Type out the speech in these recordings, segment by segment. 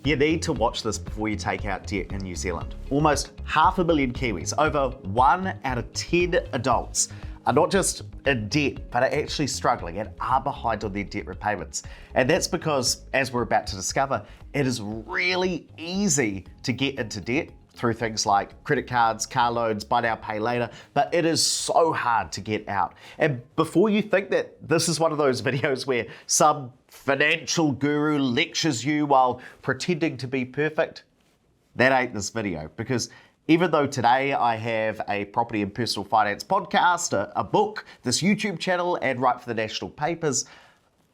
You need to watch this before you take out debt in New Zealand. Almost 500,000 Kiwis, over 1 out of 10 adults, are not just in debt, but are actually struggling and are behind on their debt repayments. And that's because, as we're about to discover, it is really easy to get into debt through things like credit cards, car loans, buy now, pay later, but it is so hard to get out. And before you think that this is one of those videos where some financial guru lectures you while pretending to be perfect, that ain't this video. Because even though today I have a property and personal finance podcast, a book, this YouTube channel, and write for the national papers,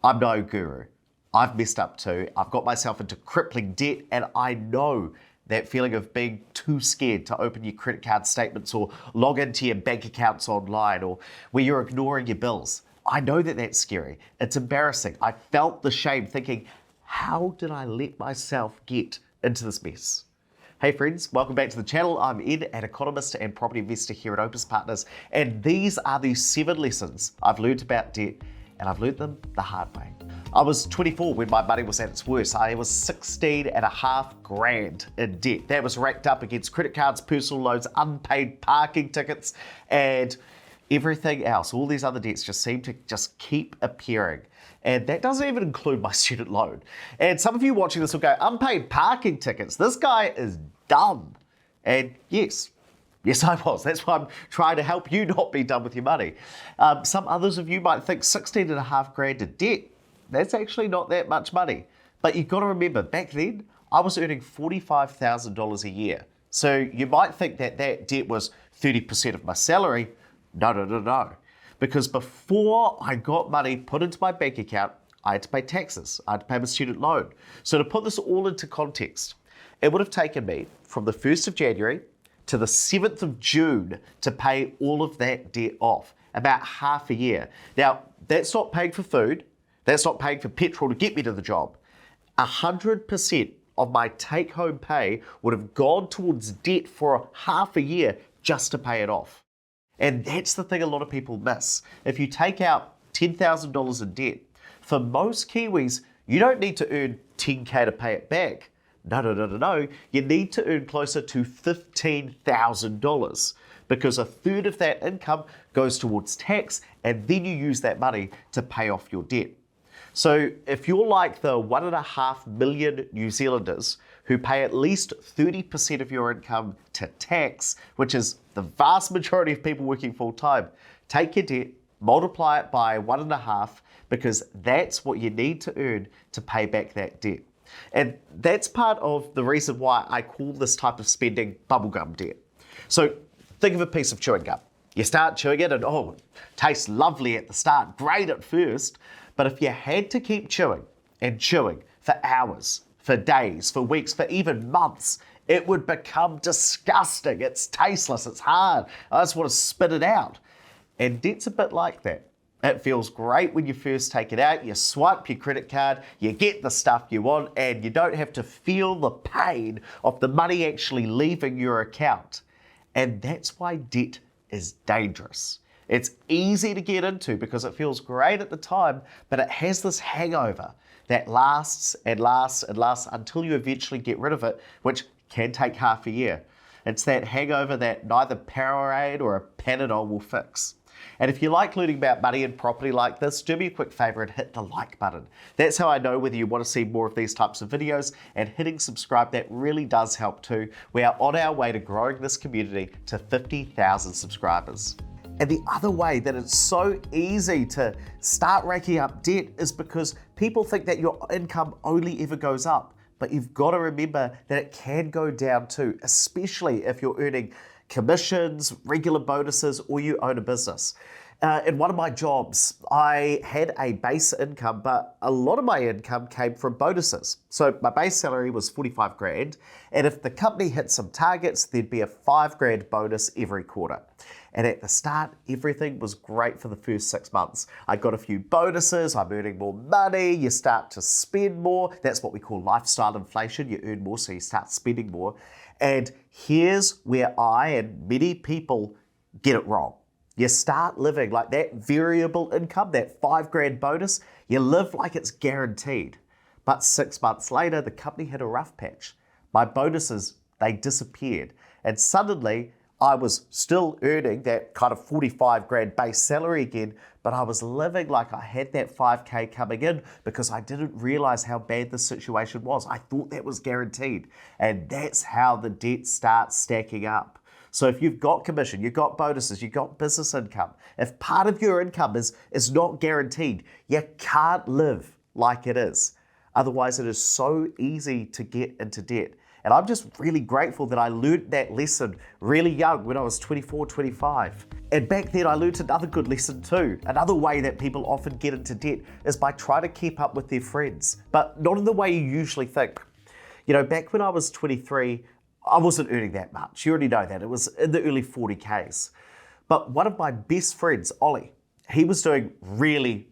I'm no guru. I've messed up too. I've got myself into crippling debt, and I know that feeling of being too scared to open your credit card statements or log into your bank accounts online, or where you're ignoring your bills. I know that that's scary. It's embarrassing. I felt the shame thinking, how did I let myself get into this mess? Hey friends, welcome back to the channel. I'm Ed, an economist and property investor here at Opus Partners, and these are the 7 lessons I've learned about debt, and I've learned them the hard way. I was 24 when my money was at its worst. I was 16.5 grand in debt. That was racked up against credit cards, personal loans, unpaid parking tickets, and everything else. All these other debts just seem to just keep appearing. And that doesn't even include my student loan. And some of you watching this will go, unpaid parking tickets, this guy is dumb. And yes, I was. That's why I'm trying to help you not be dumb with your money. Some others of you might think 16.5 grand in debt, that's actually not that much money. But you've got to remember, back then, I was earning $45,000 a year. So you might think that that debt was 30% of my salary. No. Because before I got money put into my bank account, I had to pay taxes. I had to pay my student loan. So to put this all into context, it would have taken me from the 1st of January to the 7th of June to pay all of that debt off, about half a year. Now, that's not paying for food. That's not paying for petrol to get me to the job. 100% of my take-home pay would have gone towards debt for half a year just to pay it off. And that's the thing a lot of people miss. If you take out $10,000 in debt, for most Kiwis, you don't need to earn 10K to pay it back. No. You need to earn closer to $15,000 because a third of that income goes towards tax, and then you use that money to pay off your debt. So if you're like the 1.5 million New Zealanders who pay at least 30% of your income to tax, which is the vast majority of people working full time, take your debt, multiply it by 1.5, because that's what you need to earn to pay back that debt. And that's part of the reason why I call this type of spending bubblegum debt. So think of a piece of chewing gum. You start chewing it and it tastes lovely at the start, great at first, but if you had to keep chewing and chewing for hours, for days, for weeks, for even months, it would become disgusting. It's tasteless, it's hard. I just want to spit it out. And debt's a bit like that. It feels great when you first take it out, you swipe your credit card, you get the stuff you want, and you don't have to feel the pain of the money actually leaving your account. And that's why debt is dangerous. It's easy to get into because it feels great at the time, but it has this hangover that lasts and lasts and lasts until you eventually get rid of it, which can take half a year. It's that hangover that neither Powerade or a Panadol will fix. And if you like learning about money and property like this, do me a quick favor and hit the like button. That's how I know whether you want to see more of these types of videos, and hitting subscribe, that really does help too. We are on our way to growing this community to 50,000 subscribers. And the other way that it's so easy to start racking up debt is because people think that your income only ever goes up. But you've got to remember that it can go down too, especially if you're earning commissions, regular bonuses, or you own a business. In one of my jobs, I had a base income, but a lot of my income came from bonuses. So my base salary was 45 grand, and if the company hit some targets, there'd be a 5 grand bonus every quarter. And at the start, everything was great for the first 6 months. I got a few bonuses, I'm earning more money, you start to spend more. That's what we call lifestyle inflation. You earn more, so you start spending more. And here's where I and many people get it wrong. You start living like that variable income, that 5 grand bonus, you live like it's guaranteed. But 6 months later, the company had a rough patch. My bonuses, they disappeared. And suddenly, I was still earning that kind of 45 grand base salary again, but I was living like I had that 5K coming in because I didn't realize how bad the situation was. I thought that was guaranteed. And that's how the debt starts stacking up. So if you've got commission, you've got bonuses, you've got business income, if part of your income is not guaranteed, you can't live like it is. Otherwise, it is so easy to get into debt. And I'm just really grateful that I learned that lesson really young when I was 24, 25. And back then I learned another good lesson too. Another way that people often get into debt is by trying to keep up with their friends, but not in the way you usually think. Back when I was 23, I wasn't earning that much. You already know that. It was in the early 40Ks. But one of my best friends, Ollie, he was doing really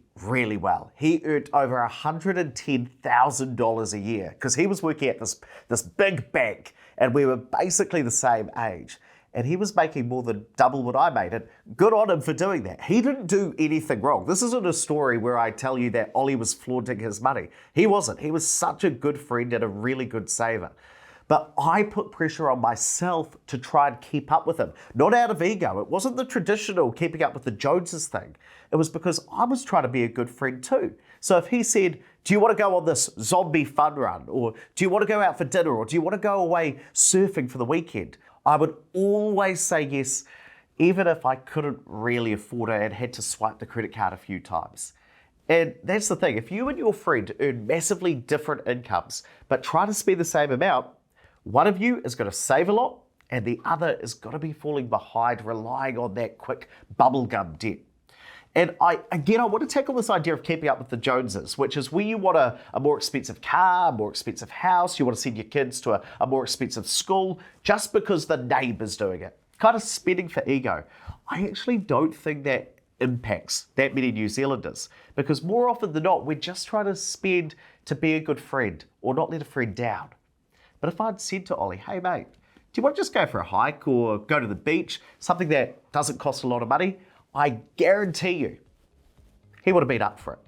well. He earned over $110,000 a year because he was working at this big bank and we were basically the same age. And he was making more than double what I made. And good on him for doing that. He didn't do anything wrong. This isn't a story where I tell you that Ollie was flaunting his money. He wasn't. He was such a good friend and a really good saver. But I put pressure on myself to try and keep up with him. Not out of ego. It wasn't the traditional keeping up with the Joneses thing. It was because I was trying to be a good friend too. So if he said, do you want to go on this zombie fun run? Or do you want to go out for dinner? Or do you want to go away surfing for the weekend? I would always say yes, even if I couldn't really afford it and had to swipe the credit card a few times. And that's the thing. If you and your friend earn massively different incomes, but try to spend the same amount, one of you is going to save a lot and the other is going to be falling behind, relying on that quick bubblegum debt. And I want to tackle this idea of keeping up with the Joneses, which is where you want a more expensive car, a more expensive house, you want to send your kids to a more expensive school just because the neighbour's doing it. Kind of spending for ego. I actually don't think that impacts that many New Zealanders because more often than not, we're just trying to spend to be a good friend or not let a friend down. But if I'd said to Ollie, hey mate, do you want to just go for a hike or go to the beach, something that doesn't cost a lot of money? I guarantee you, he would have been up for it.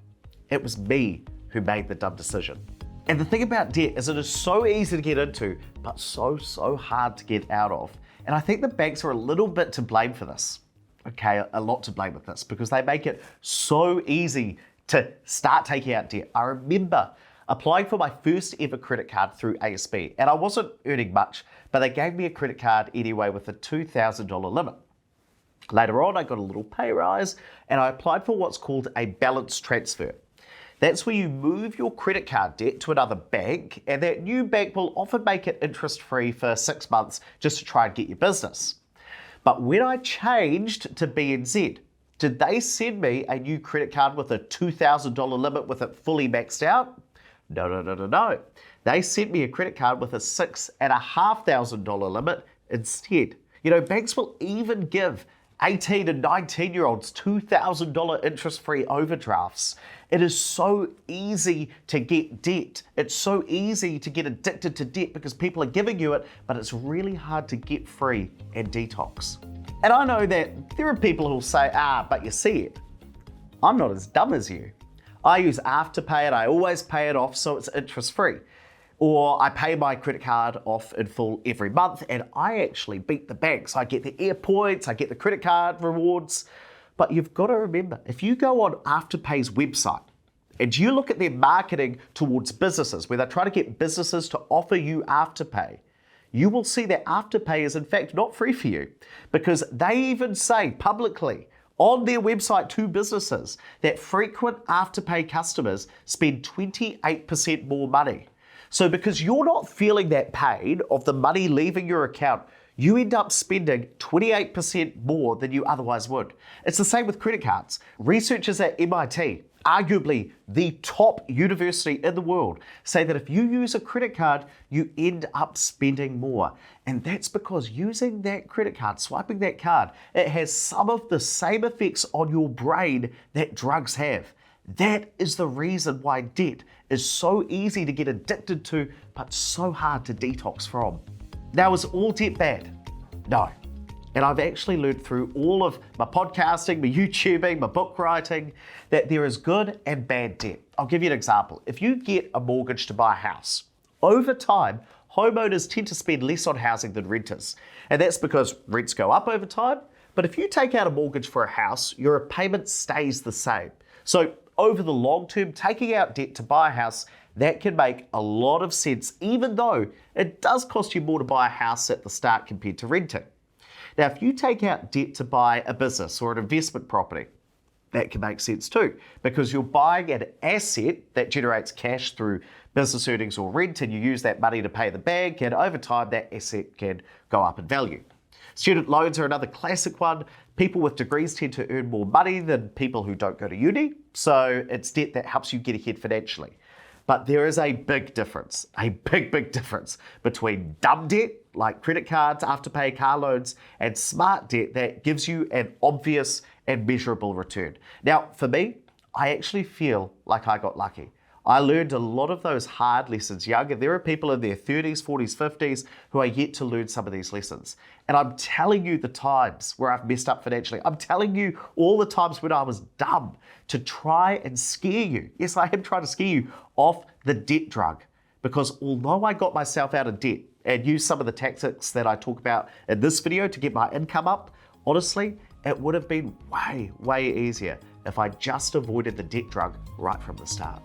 It was me who made the dumb decision. And the thing about debt is it is so easy to get into, but so hard to get out of. And I think the banks are a little bit to blame for this. Okay, a lot to blame with this because they make it so easy to start taking out debt. I remember applying for my first ever credit card through ASB, and I wasn't earning much, but they gave me a credit card anyway with a $2,000 limit. Later on, I got a little pay rise, and I applied for what's called a balance transfer. That's where you move your credit card debt to another bank, and that new bank will often make it interest-free for 6 months just to try and get your business. But when I changed to BNZ, did they send me a new credit card with a $2,000 limit with it fully maxed out? No. They sent me a credit card with a $6,500 limit instead. Banks will even give 18 and 19-year-olds $2,000 interest-free overdrafts. It is so easy to get debt. It's so easy to get addicted to debt because people are giving you it, but it's really hard to get free and detox. And I know that there are people who'll say, but you see it. I'm not as dumb as you. I use AfterPay and I always pay it off so it's interest-free. Or I pay my credit card off in full every month and I actually beat the banks. I get the air points, I get the credit card rewards. But you've got to remember, if you go on AfterPay's website and you look at their marketing towards businesses, where they're trying to get businesses to offer you AfterPay, you will see that AfterPay is in fact not free for you because they even say publicly on their website to businesses that frequent AfterPay customers spend 28% more money. So because you're not feeling that pain of the money leaving your account, you end up spending 28% more than you otherwise would. It's the same with credit cards. Researchers at MIT, arguably the top university in the world, say that if you use a credit card, you end up spending more. And that's because using that credit card, swiping that card, it has some of the same effects on your brain that drugs have. That is the reason why debt is so easy to get addicted to, but so hard to detox from. Now, is all debt bad? No. And I've actually learned through all of my podcasting, my YouTubing, my book writing, that there is good and bad debt. I'll give you an example. If you get a mortgage to buy a house, over time, homeowners tend to spend less on housing than renters. And that's because rents go up over time. But if you take out a mortgage for a house, your repayment stays the same. So over the long term, taking out debt to buy a house, that can make a lot of sense, even though it does cost you more to buy a house at the start compared to renting. Now, if you take out debt to buy a business or an investment property, that can make sense too, because you're buying an asset that generates cash through business earnings or rent, and you use that money to pay the bank, and over time, that asset can go up in value. Student loans are another classic one. People with degrees tend to earn more money than people who don't go to uni, so it's debt that helps you get ahead financially. But there is a big difference, big difference between dumb debt, like credit cards, AfterPay, car loans, and smart debt that gives you an obvious and measurable return. Now, for me, I actually feel like I got lucky. I learned a lot of those hard lessons young, and there are people in their 30s, 40s, 50s who are yet to learn some of these lessons. And I'm telling you the times where I've messed up financially. I'm telling you all the times when I was dumb to try and scare you. Yes, I am trying to scare you off the debt drug. Because although I got myself out of debt and used some of the tactics that I talk about in this video to get my income up, honestly, it would have been way easier if I just avoided the debt drug right from the start.